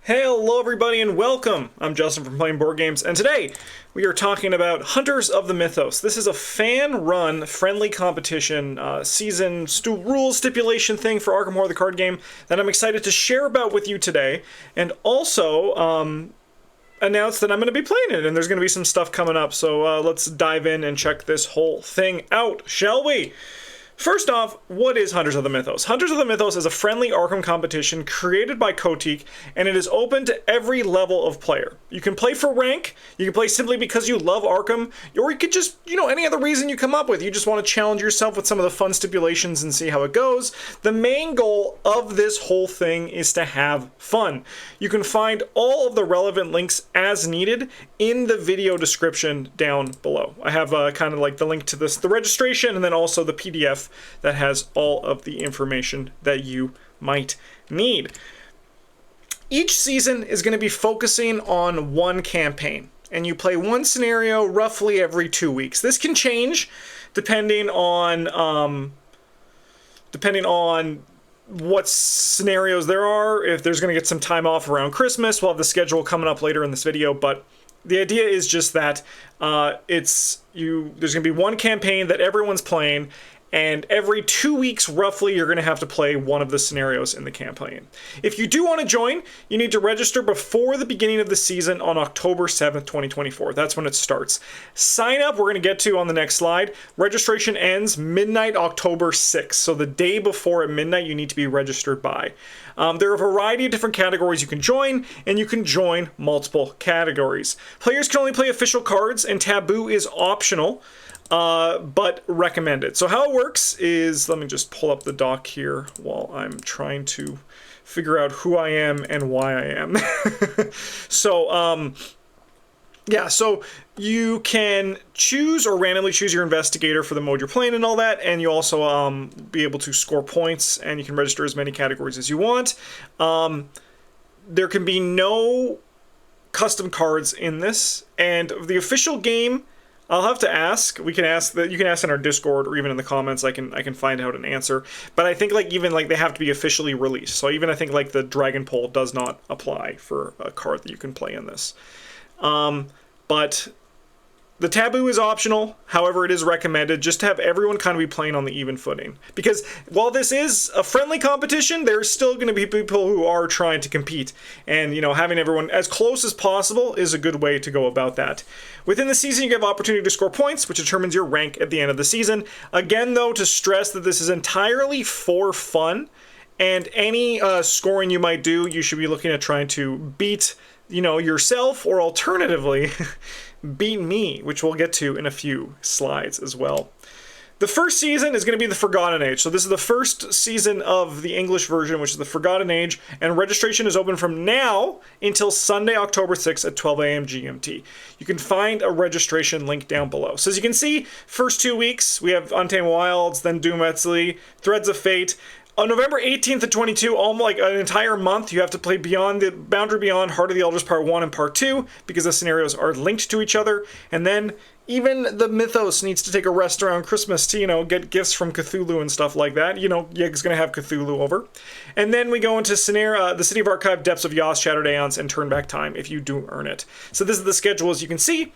Hello everybody and welcome! I'm Justin from Playing Board Games, and today we are talking about Hunters of the Mythos. This is a fan-run, friendly competition, season rules stipulation thing for ARKHAM HORROR the card game that I'm excited to share about with you today, and also announce that I'm going to be playing it, and there's going to be some stuff coming up, so let's dive in and check this whole thing out, shall we? First off, what is Hunters of the Mythos? Hunters of the Mythos is a friendly ARKHAM competition created by TrotiC, and it is open to every level of player. You can play for rank, you can play simply because you love ARKHAM, or you could just, any other reason you come up with. You just want to challenge yourself with some of the fun stipulations and see how it goes. The main goal of this whole thing is to have fun. You can find all of the relevant links as needed in the video description down below. I have kind of like the link to the registration, and then also the PDF that has all of the information that you might need. Each season is going to be focusing on one campaign, and you play one scenario roughly every 2 weeks. This can change depending on what scenarios there are. If there's going to get some time off around Christmas, we'll have the schedule coming up later in this video, but the idea is just that there's going to be one campaign that everyone's playing, and every 2 weeks, roughly, you're going to have to play one of the scenarios in the campaign. If you do want to join, you need to register before the beginning of the season on October 7th, 2024. That's when it starts. Sign up, we're going to get to on the next slide. Registration ends midnight October 6th, so the day before at midnight you need to be registered by. There are a variety of different categories you can join, and you can join multiple categories. Players can only play official cards, and taboo is optional, but recommended. So how it works is, let me just pull up the doc here while I'm trying to figure out who I am and why I am. So you can choose or randomly choose your investigator for the mode you're playing and all that, and you also be able to score points, and you can register as many categories as you want. There can be no custom cards in this, and the official game, I'll have to ask. You can ask in our Discord or even in the comments. I can find out an answer. But I think they have to be officially released. So even I think the Dragon Pole does not apply for a card that you can play in this. But the taboo is optional. However, it is recommended just to have everyone kind of be playing on the even footing. Because while this is a friendly competition, there's still going to be people who are trying to compete. And, having everyone as close as possible is a good way to go about that. Within the season, you have opportunity to score points, which determines your rank at the end of the season. Again, though, to stress that this is entirely for fun. And any scoring you might do, you should be looking at trying to beat, yourself, or alternatively, beat me, which we'll get to in a few slides as well. The first season is going to be the Forgotten Age. So this is the first season of the English version, which is the Forgotten Age, and registration is open from now until Sunday, October 6th at 12 a.m. GMT. You can find a registration link down below. So as you can see, first 2 weeks, we have Untamed Wilds, then Doom Etsley, Threads of Fate. On November 18th and 22, almost an entire month, you have to play Beyond the Boundary Beyond, Heart of the Elders Part 1 and Part 2, because the scenarios are linked to each other. And then even the Mythos needs to take a rest around Christmas to, get gifts from Cthulhu and stuff like that. Yig's going to have Cthulhu over. And then we go into the City of Archive, Depths of Yoz, Shattered Aeons, and Turn Back Time if you do earn it. So this is the schedule, as you can see.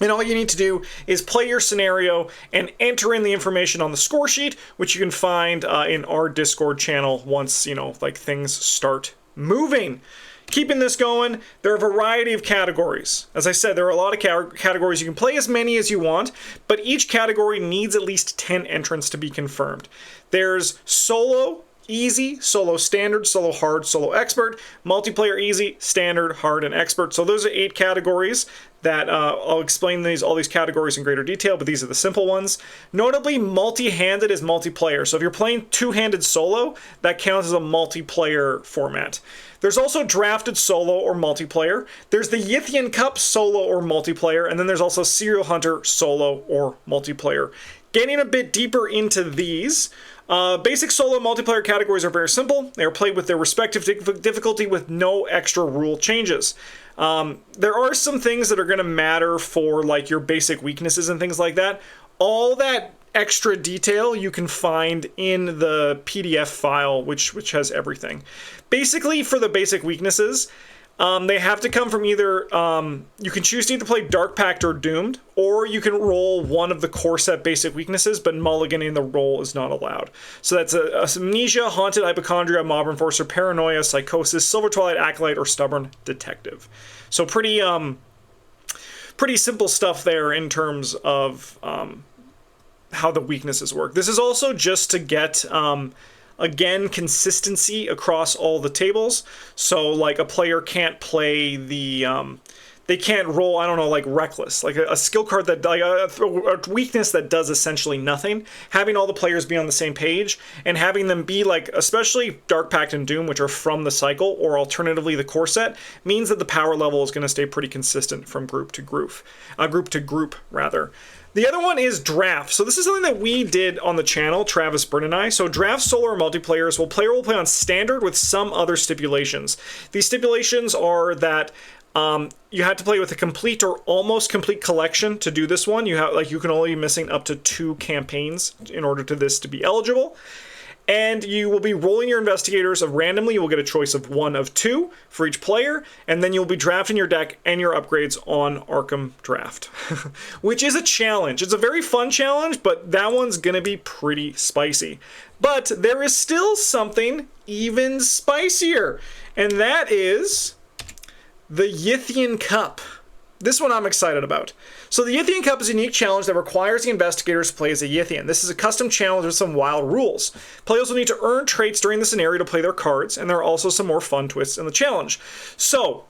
And all you need to do is play your scenario and enter in the information on the score sheet, which you can find in our Discord channel once, things start moving. Keeping this going, there are a variety of categories. As I said, there are a lot of categories. You can play as many as you want, but each category needs at least 10 entrants to be confirmed. There's solo, easy, solo standard, solo hard, solo expert, multiplayer easy, standard, hard, and expert. So those are 8 categories that I'll explain all these categories in greater detail, but these are the simple ones. Notably, multi-handed is multiplayer. So if you're playing two-handed solo, that counts as a multiplayer format. There's also drafted solo or multiplayer. There's the Ythian Cup solo or multiplayer, and then there's also Serial Hunter solo or multiplayer. Getting a bit deeper into these, basic solo multiplayer categories are very simple. They are played with their respective difficulty with no extra rule changes. There are some things that are going to matter for your basic weaknesses and things like that. All that extra detail you can find in the PDF file, which has everything. Basically, for the basic weaknesses, they have to come from either, you can choose to either play Dark Pact or Doomed, or you can roll one of the core set basic weaknesses, but mulliganing the roll is not allowed. So that's Amnesia, Haunted, Hypochondria, Mob Enforcer, Paranoia, Psychosis, Silver Twilight, Acolyte, or Stubborn Detective. So pretty simple stuff there in terms of how the weaknesses work. This is also just to get... again, consistency across all the tables. So, like, a player can't play the, they can't roll, I don't know, like Reckless. Like a skill card that, like a weakness that does essentially nothing. Having all the players be on the same page, and having them be, like, especially Dark Pact and Doom, which are from the cycle, or alternatively the core set, means that the power level is going to stay pretty consistent from group to group. The other one is Draft. So this is something that we did on the channel, Travis Byrne and I. So Draft solo or multiplayers will play on standard with some other stipulations. These stipulations are that you have to play with a complete or almost complete collection to do this one. You can only be missing up to 2 campaigns in order to this to be eligible. And you will be rolling your investigators randomly. You will get a choice of 1 of 2 for each player, and then you'll be drafting your deck and your upgrades on Arkham Draft, which is a challenge. It's a very fun challenge, but that one's going to be pretty spicy. But there is still something even spicier, and that is the Ythian Cup. This one I'm excited about. So the Yithian Cup is a unique challenge that requires the investigators to play as a Yithian. This is a custom challenge with some wild rules. Players will need to earn traits during the scenario to play their cards, and there are also some more fun twists in the challenge. So,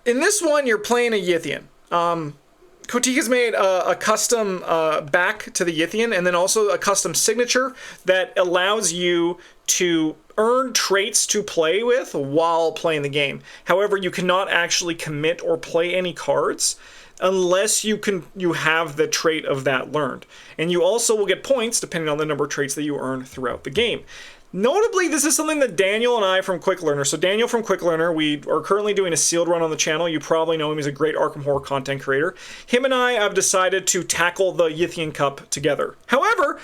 in this one, you're playing a Yithian. TrotiC has made a custom back to the Yithian, and then also a custom signature that allows you to earn traits to play with while playing the game. However, you cannot actually commit or play any cards unless you have the trait of that learned. And you also will get points depending on the number of traits that you earn throughout the game. Notably, this is something that Daniel and I from Quick Learner, so Daniel from Quick Learner, we are currently doing a sealed run on the channel. You probably know him. He's a great Arkham Horror content creator. Him and I have decided to tackle the Ythian Cup together. However,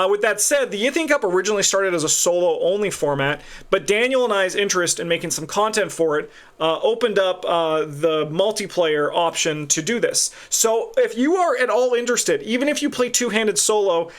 with that said, the Ythian Cup originally started as a solo-only format, but Daniel and I's interest in making some content for it opened up the multiplayer option to do this. So if you are at all interested, even if you play two-handed solo,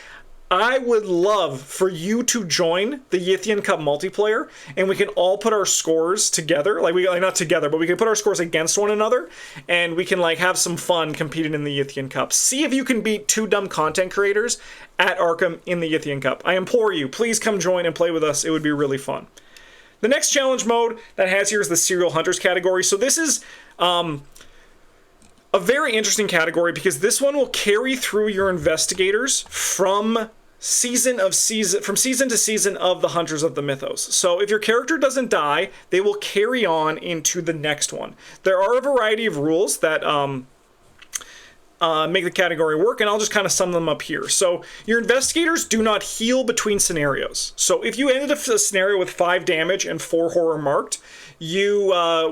I would love for you to join the Ythian Cup multiplayer, and we can all put our scores together. Not together, but we can put our scores against one another, and we can have some fun competing in the Ythian Cup. See if you can beat 2 dumb content creators at Arkham in the Ythian Cup. I implore you, please come join and play with us. It would be really fun. The next challenge mode that has here is the Serial Hunters category. So this is a very interesting category because this one will carry through your investigators from season to season of the Hunters of the Mythos. So if your character doesn't die, they will carry on into the next one. There are a variety of rules that make the category work, and I'll just kind of sum them up here. So your investigators do not heal between scenarios. So if you ended a scenario with 5 damage and 4 horror marked, you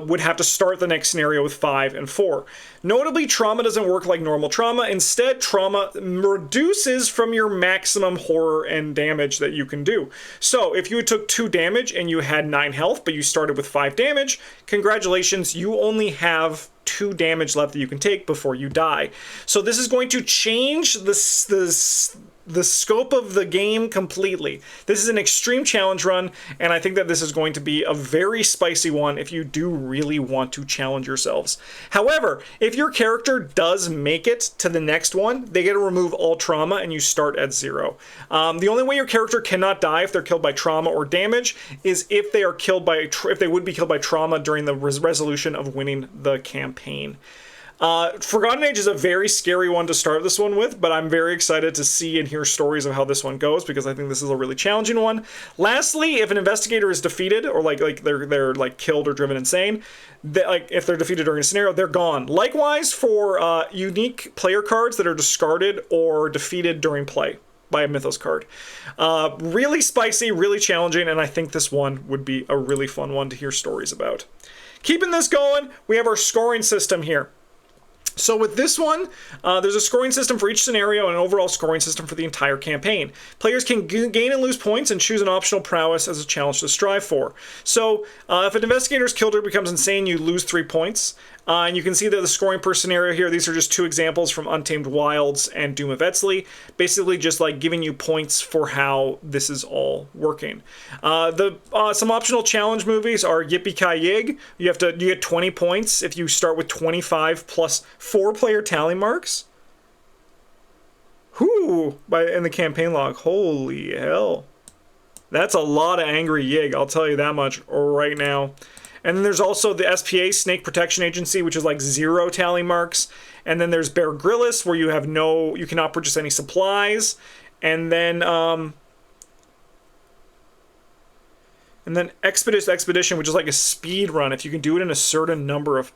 would have to start the next scenario with 5 and 4. Notably, trauma doesn't work like normal trauma. Instead, trauma reduces from your maximum horror and damage that you can do. So if you took 2 damage and you had 9 health, but you started with 5 damage, congratulations, you only have 2 damage left that you can take before you die. So this is going to change the scope of the game completely. This is an extreme challenge run, and I think that this is going to be a very spicy one if you do really want to challenge yourselves. However, if your character does make it to the next one, they get to remove all trauma and you start at 0. The only way your character cannot die if they're killed by trauma or damage is if they are killed by if they would be killed by trauma during the resolution of winning the campaign. Forgotten Age is a very scary one to start this one with, but I'm very excited to see and hear stories of how this one goes because I think this is a really challenging one. Lastly, if an investigator is defeated or they're killed or driven insane, if they're defeated during a scenario, they're gone. Likewise for unique player cards that are discarded or defeated during play by a Mythos card. Really spicy, really challenging, and I think this one would be a really fun one to hear stories about. Keeping this going, we have our scoring system here. So with this one, there's a scoring system for each scenario and an overall scoring system for the entire campaign. Players can gain and lose points and choose an optional prowess as a challenge to strive for. So if an investigator is killed or becomes insane, you lose 3 points. And you can see that the scoring per scenario here, these are just 2 examples from Untamed Wilds and Doom of Etzli, basically just like giving you points for how this is all working. Some optional challenge movies are Yippee-Ki-Yig. You get 20 points if you start with 25 plus 4 player tally marks. Whoo! In the campaign log. Holy hell. That's a lot of angry Yig, I'll tell you that much right now. And then there's also the SPA, Snake Protection Agency, which is like 0 tally marks. And then there's Bear Grylls, where you cannot purchase any supplies. And then Expedition, which is like a speed run. If you can do it in a certain number of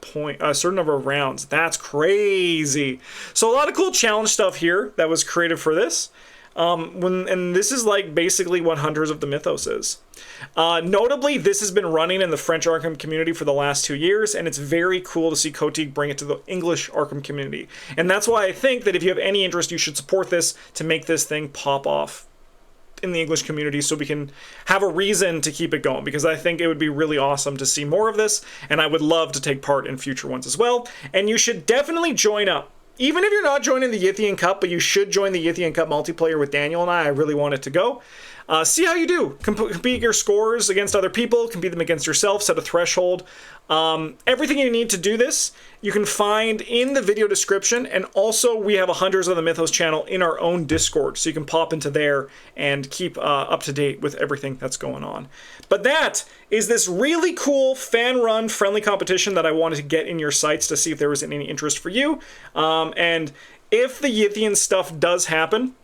rounds, that's crazy. So a lot of cool challenge stuff here that was created for this. And this is like basically what Hunters of the Mythos is. Notably, this has been running in the French Arkham community for the last 2 years, and it's very cool to see TrotiC bring it to the English Arkham community. And that's why I think that if you have any interest, you should support this to make this thing pop off in the English community so we can have a reason to keep it going, because I think it would be really awesome to see more of this, and I would love to take part in future ones as well. And you should definitely join up. Even if you're not joining the Yithian Cup, but you should join the Yithian Cup multiplayer with Daniel and I really want it to go. See how you do. Compete your scores against other people, compete them against yourself, set a threshold. Everything you need to do this, you can find in the video description, and also we have a Hunters of the Mythos channel in our own Discord, so you can pop into there and keep up to date with everything that's going on. But that is this really cool fan-run friendly competition that I wanted to get in your sights to see if there was any interest for you. And if the Yithian stuff does happen,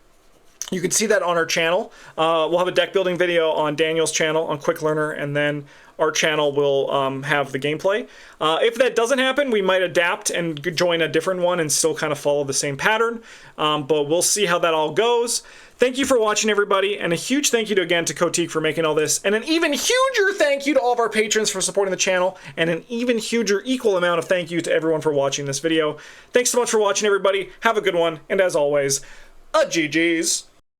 you can see that on our channel. We'll have a deck building video on Daniel's channel on Quick Learner, and then our channel will have the gameplay. If that doesn't happen, we might adapt and join a different one and still kind of follow the same pattern. But we'll see how that all goes. Thank you for watching, everybody, and a huge thank you again to TrotiC for making all this, and an even huger thank you to all of our patrons for supporting the channel, and an even huger equal amount of thank you to everyone for watching this video. Thanks so much for watching, everybody. Have a good one, and as always, GG's.